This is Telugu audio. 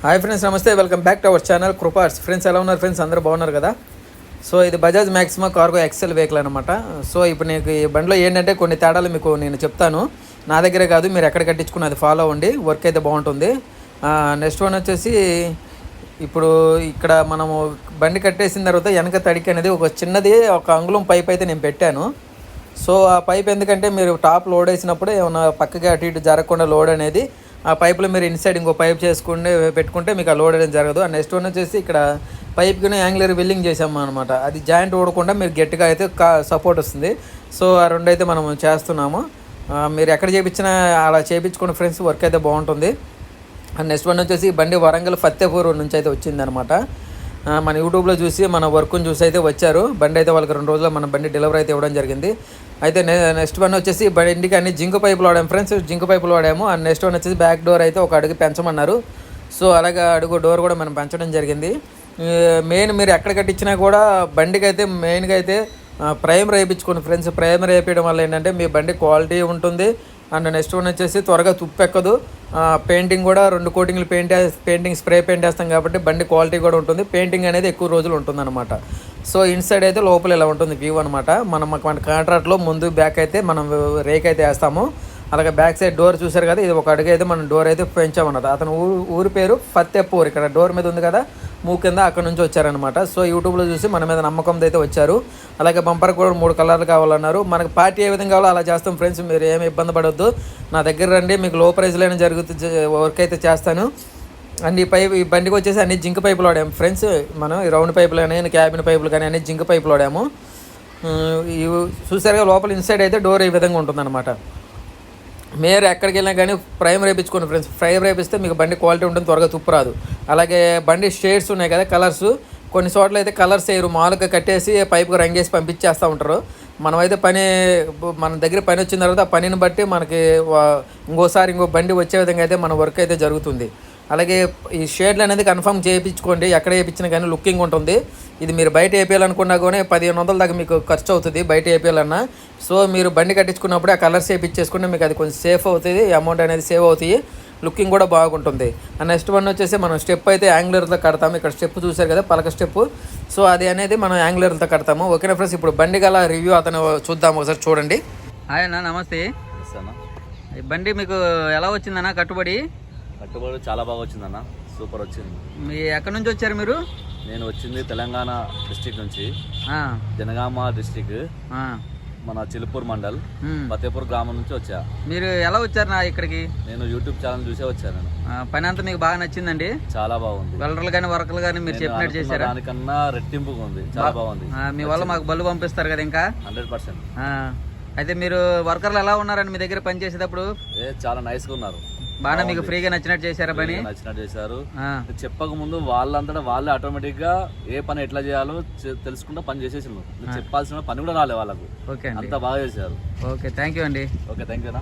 హాయ్ ఫ్రెండ్స్, నమస్తే. Welcome back to our channel Kruparts. Friends ఎలా ఉన్నారు ఫ్రెండ్స్? అందరూ బాగున్నారు కదా? సో ఇది Bajaj Maxima cargo Excel vehicle అనమాట. సో ఇప్పుడు నీకు ఈ బండిలో ఏంటంటే కొన్ని తేడాలు మీకు నేను చెప్తాను. నా దగ్గరే కాదు, మీరు ఎక్కడ కట్టించుకుని అది ఫాలో అవ్వండి, వర్క్ అయితే బాగుంటుంది. నెక్స్ట్ వన్ వచ్చేసి, ఇప్పుడు ఇక్కడ మనము బండి కట్టేసిన తర్వాత వెనక తడికి అనేది ఒక చిన్నది ఒక అంగుళం పైప్ అయితే నేను పెట్టాను. సో ఆ పైప్ ఎందుకంటే మీరు టాప్ లోడ్ వేసినప్పుడు ఏమైనా పక్కకి అటు ఇటు జరగకుండా లోడ్ అనేది ఆ పైపులో మీరు ఇన్సైడ్ ఇంకో పైప్ చేసుకుంటే పెట్టుకుంటే మీకు ఆ లోడ్ అనేది జరగదు. అండ్ నెక్స్ట్ వన్ వచ్చేసి ఇక్కడ పైప్కి యాంగులర్ వెల్డింగ్ చేసాము అనమాట. అది జాయింట్ ఊడకుండా మీరు గట్టిగా అయితే సపోర్ట్ వస్తుంది. సో ఆ రెండు అయితే మనం చేస్తున్నాము. మీరు ఎక్కడ చేయించినా అలా చేయించుకున్న ఫ్రెండ్స్, వర్క్ అయితే బాగుంటుంది. అండ్ నెక్స్ట్ వన్ వచ్చేసి బండి వరంగల్ ఫత్తేపూర్ నుంచి అయితే వచ్చిందనమాట. మన యూట్యూబ్లో చూసి మన వర్క్ని చూసి అయితే వచ్చారు. బండి అయితే వాళ్ళకి 2 రోజుల్లో మన బండి డెలివరీ అయితే ఇవ్వడం జరిగింది. అయితే నెక్స్ట్ వన్ వచ్చేసి బండికి అన్ని జింక్ పైపులు వాడాము ఫ్రెండ్స్, జింక్ పైపులు వాడాము. అండ్ నెక్స్ట్ వన్ వచ్చేసి బ్యాక్ డోర్ అయితే ఒక అడుగు పెంచమన్నారు. సో అలాగే అడుగు డోర్ కూడా మనం పెంచడం జరిగింది. మెయిన్ మీరు ఎక్కడ కట్టించినా కూడా బండికి అయితే మెయిన్గా అయితే ప్రైమర్ వేయించుకోండి ఫ్రెండ్స్. ప్రైమర్ వేయించడం వల్ల ఏంటంటే మీ బండి క్వాలిటీ ఉంటుంది. అండ్ నెక్స్ట్ వన్ వచ్చేసి త్వరగా తుప్పెక్కదు. పెయింటింగ్ కూడా 2 కోటింగ్లు పెయింటింగ్ స్ప్రే పెయింట్ వేస్తాం కాబట్టి బండి క్వాలిటీ కూడా ఉంటుంది. పెయింటింగ్ అనేది ఎక్కువ రోజులు ఉంటుందన్నమాట. సో ఇన్సైడ్ అయితే లోపల ఇలా ఉంటుంది వ్యూ అనమాట. మన కాంట్రాక్ట్లో ముందు బ్యాక్ అయితే మనం రేక్ అయితే వేస్తాము. అలాగే బ్యాక్ సైడ్ డోర్ చూసారు కదా, ఇది ఒక అడుగు అయితే మనం డోర్ అయితే పెంచామన్నమాట. అతను ఊరి పేరు ఫత్తేపూర్. ఇక్కడ డోర్ మీద ఉంది కదా మూ కింద, అక్కడ నుంచి వచ్చారనమాట. సో యూట్యూబ్లో చూసి మన మీద నమ్మకంతో అయితే వచ్చారు. అలాగే బంపర్ కూడా 3 కలర్లు కావాలన్నారు. మనకు పార్టీ ఏ విధంగా కావాలో అలా చేస్తాం ఫ్రెండ్స్. మీరు ఏమి ఇబ్బంది పడవద్దు, నా దగ్గర రండి, మీకు లో ప్రైస్లోనే జరుగుతుంది, వర్క్ అయితే చేస్తాను. అండ్ ఈ బండికి వచ్చేసి అన్ని జింక్ పైపులు వాడాము ఫ్రెండ్స్. మనం ఈ రౌండ్ పైపులు కానీ క్యాబిన్ పైపులు కానీ అన్ని జింక్ పైపులు వాడాము. ఇవి చూసారుగా, లోపల ఇన్సైడ్ అయితే డోర్ ఈ విధంగా ఉంటుందన్నమాట. మీరు ఎక్కడికి వెళ్ళినా కానీ ప్రైమర్ వేయించుకోండి ఫ్రెండ్స్. ప్రైమర్ వేపిస్తే మీకు బండి క్వాలిటీ ఉంటుంది, త్వరగా తుప్పు రాదు. అలాగే బండి షేడ్స్ ఉన్నాయి కదా, కలర్స్, కొన్ని చోట్ల అయితే కలర్స్ వేయరు, మామూలుగా కట్టేసి పైపుకి రంగేసి పంపించేస్తూ ఉంటారు. మనమైతే మన దగ్గర పని వచ్చిన తర్వాత ఆ పనిని బట్టి మనకి ఇంకో బండి వచ్చే విధంగా అయితే మన వర్క్ అయితే జరుగుతుంది. అలాగే ఈ షేడ్లు అనేది కన్ఫర్మ్ చేయించుకోండి, ఎక్కడ వేయించినా కానీ లుకింగ్ ఉంటుంది. ఇది మీరు బయట వేయాలనుకున్నా కానీ 1500 దాకా మీకు ఖర్చు అవుతుంది బయట వేయాలన్నా. సో మీరు బండి కట్టించుకున్నప్పుడు ఆ కలర్స్ వేయించేసుకుంటే మీకు అది కొంచెం సేఫ్ అవుతుంది, అమౌంట్ అనేది సేవ్ అవుతాయి, లుకింగ్ కూడా బాగుంటుంది. నెక్స్ట్ వన్ వచ్చేసి మనం స్టెప్ అయితే యాంగులర్తో కడతాము. ఇక్కడ స్టెప్ చూసారు కదా, పలక స్టెప్. సో అది అనేది మనం యాంగులర్తో కడతాము. ఓకేనా ఫ్రెండ్స్? ఇప్పుడు బండి గల రివ్యూ అతను చూద్దాము, ఒకసారి చూడండి. హాయ్ అన్న, నమస్తే. ఈ బండి మీకు ఎలా వచ్చిందన్న? కట్టుబడి చాలా బాగా వచ్చిందన్న, సూపర్ వచ్చింది. మీ ఎక్కడి నుంచి వచ్చారు మీరు? నేను వచ్చింది తెలంగాణ డిస్ట్రిక్ట్ నుంచి, జనగామ డిస్ట్రిక్ట్, మన చిలుపూర్ మండల్, ఫతేపూర్ గ్రామం నుంచి వచ్చా. మీరు ఎలా వచ్చారు ఇక్కడికి? నేను యూట్యూబ్ ఛానల్ చూసే వచ్చాను. పని అంతా మీకు బాగా నచ్చిందండి? చాలా బాగుంది. వెల్డర్లు కానీ వర్కర్లు కానీ మీరు చెప్పినట్టు చేశారు? దానికన్నా రెట్టింపుగా ఉంది, చాలా బాగుంది. మీ వల్ల మాకు బళ్ళు పంపిస్తారు కదా ఇంకా? 100%. అయితే మీరు వర్కర్లు ఎలా ఉన్నారండి మీ దగ్గర పని చేసేటప్పుడు? చాలా నైస్ గా ఉన్నారు. బాగా మీకు ఫ్రీగా నచ్చినట్టు చేశారా పని? నచ్చినట్టు చేశారు. చెప్పక ముందు వాళ్ళంతటా వాళ్ళే ఆటోమేటిక్ గా ఏ పని ఎట్లా చేయాలో తెలుసుకుంటా పని చేసేసారు. చెప్పాల్సిన పని కూడా రాలే వాళ్ళకు. అంత బాగా చేశారు. ఓకే, థ్యాంక్ యూ అండి. Okay, thank you.